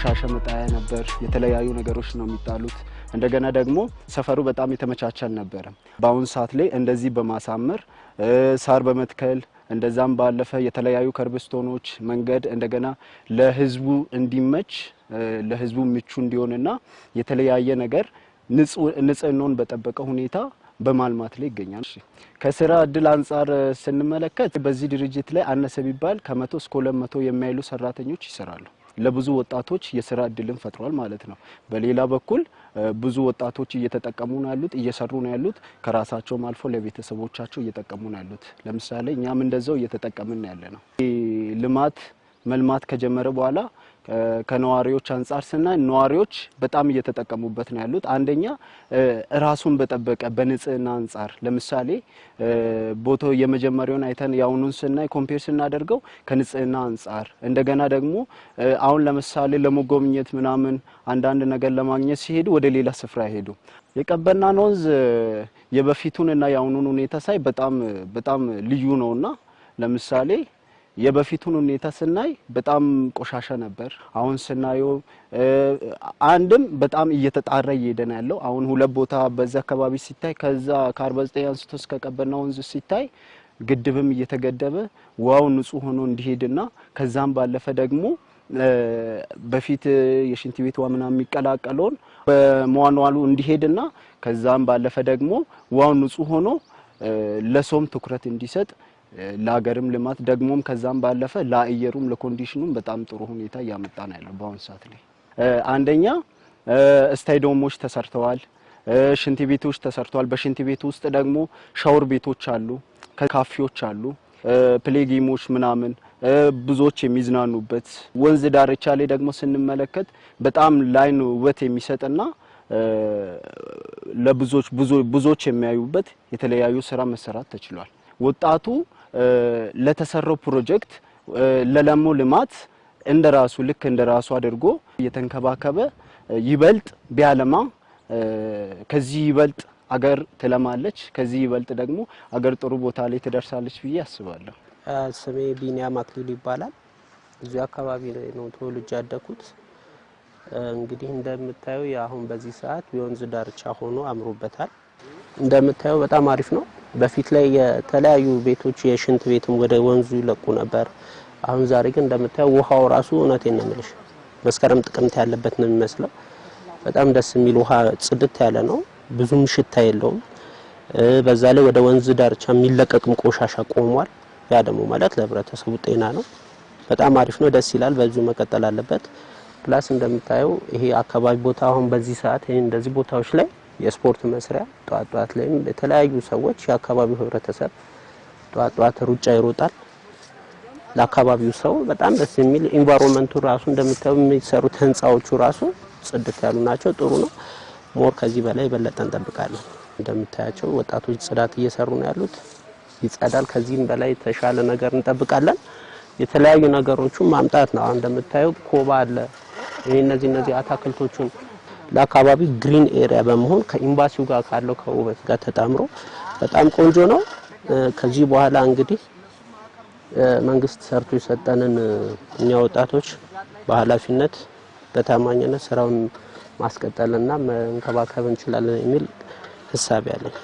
ቆሻሻ መጣያ ነበር የተለያዩ ነገሮች ነው የሚጣሉት እንደገና ደግሞ ሰፈሩ በጣም የተመቻቸል ነበር ባውን ሰዓት ላይ እንደዚህ በማሳመር ሳር በመትከል እንደዛም ባለፈ የተለያዩ ከርብስቶኖች መንገድ እንደገና ለህዝቡ እንዲመች ለህዝቡ ምቹ እንዲሆንና የተለያየ ነገር ንጽህናውን በጠበቀ ሁኔታ በማልማት ላይ ይገኛል ከስራ እድል አንፃር ስንመለከት በዚህ ድርጅት ላይ አነሰ ቢባል ከ100 እስከ 200 የሚያይሉ ሰራተኞች ይሰራሉ ለብዙ ወጣቶች የስራ እድልን ፈጥሯል ማለት ነው በሌላ በኩል ብዙ ወጣቶች እየተጠቀሙ ነው ያሉት እየሰሩ ነው ያሉት ከራሳቸውም አልፎ ለቤተሰቦቻቸው እየተጠቀሙ ነው ያሉት ለምሳሌ እኛም እንደዛው እየተጠቀምን ያለነው ልማት መልማት ከጀመረ በኋላ ከነዋሪዎች አንፃር ስናይ ነዋሪዎች በጣም እየተጠቀሙበት ነው ያሉት አንደኛ ራሱን በጠበቀ በንጽህና አንፃር ለምሳሌ ቦታው የመጀመሪያውን አይተን ያውኑን ስናይ ኮምፔር ስናደርገው ከንጽህና አንፃር እንደገና ደግሞ አሁን ለምሳሌ ለመጎብኘት ምናምን አንዳንድ ነገር ለማግኘት ሲሄዱ ወደ ሌላ ስፍራ ይሄዱ የቀበና ወንዝ የበፊቱንና ያውኑን ሁኔታ ሳይ በጣም ልዩ ነውና ለምሳሌ የበፊቱን ሁኔታ ስናይ በጣም ቆሻሻ ነበር አሁን ስናየው አንድም በጣም እየተጣራ እየሄደን ያለው አሁን ሁለት ቦታ በዛ አካባቢ ሲታይ ከዛ ከ49 አንስቶ እስከ ቀበና ወንዝ ሲታይ ግድብም እየተገደበ ዋው ንጹህ ሆኖ እንዲሄድና ከዛም ባለፈ ደግሞ በፊት የሽንት ቤት ዋምና የሚቀላቀለውን በመዋኗሉ እንዲሄድና ከዛም ባለፈ ደግሞ ዋው ንጹህ ሆኖ ለሶም ትኩረት እንዲሰጥ ለሀገርም ልማት ደግሞም ከዛም ባለፈ ለአየሩም ለኮንዲሽኑም በጣም ጥሩ ሁኔታ ያመጣና ያለው ባውን ሰዓት ላይ አንደኛ ስታዲየሞች ተሰርተዋል ሽንት ቤቶች ተሰርተዋል በሽንት ቤት ውስጥ ደግሞ ሻወር ቤቶች አሉ ካፌዎች አሉ ፕሌጌሞች ምናምን ብዙዎች የሚዝናኑበት ወንዝ ዳርቻ ላይ ደግሞ ስንመለከት በጣም ላይን ውበት የሚሰጥና ለብዙዎች የሚያዩበት የተለያዩ ስራ መሰራት ተችሏል ወጣቱ ለተሰራው ፕሮጀክት ለለሞ ልማት እንደራሱ ልክ እንደራሱ አድርጎ እየተንከባከበ ይበልጥ ቢያለማ ከዚህ ይበልጥ አገር ትለማለች ከዚህ ይበልጥ ደግሞ አገር ጥሩ ቦታ ላይ ትደርሳለች ብዬ አስባለሁ ስሜ ቢኒያም አክሊሉ ይባላል እዚህ አካባቢ ነው ተወልጄ ያደኩት እንግዲህ እንደምታዩ ያሁን በዚህ ሰዓት የወንዝ ዳርቻ ሆኖ አምሮበታል እንደምታዩ በጣም አሪፍ ነው በፊት ላይ የተለያዩ ቤቶች የሽንት ቤትም ወደ ወንዙ ይለቁ ነበር አሁን ዛሬ ግን እንደምታዩ ውሃው ራሱ እውነቴን ነው የምልሽ መስከረም ጥቅምት ያለበት ነው የሚመስለው በጣም ደስ የሚል ውሃ ጽድት ያለ ነው ብዙም ሽታ የለውም በዛ ላይ ወደ ወንዝ ዳርቻ የሚለቀቅም ቆሻሻ ቆሟል ያ ደግሞ ማለት ለህብረተሰቡ ጤና ነው በጣም አሪፍ ነው ደስ ይላል በዚሁ መቀጠል አለበት ፕላስ እንደምታዩ ይሄ አካባቢ ቦታ አሁን በዚህ ሰዓት ይሄ እንደዚህ ቦታዎች ላይ የስፖርት መስሪያ ጧት ላይ የተለያዩ ሰዎች የአካባቢው ህብረተሰብ ጧት ሩጫ ይሮጣል ለአካባቢው ሰው በጣም ደስ የሚል ኢንቫይሮንመንቱ ራሱ እንደምታዩ የሚሰሩት ህንጻዎቹ ራሱ ጽድት ያሉ ናቸው ጥሩ ነው ሞር ከዚህ በላይ በለጠ እንጠብቃለን እንደምታያቸው ወጣቶች ጽዳት እየሰሩ ነው ያሉት ይጸዳል ከዚህም በላይ ተሻለ ነገር እንጠብቃለን የተለያዩ ነገሮችን ማምጣት ነው እንደምታዩ ኮባ አለ እነዚህ አታክልቶቹን ለአካባቢ ግሪን ኤሪያ በመሆን ከኤምባሲው ጋር ካለው ከውበት ጋር ተጣምሮ በጣም ቆንጆ ነው ከዚህ በኋላ እንግዲህ መንግስት ሰርቶ የሰጠንን እኛ ወጣቶች በኃላፊነት በታማኝነት ስራውን ማስቀጠልና መንከባከብ እንችላለን የሚል ሐሳብ ያለኝ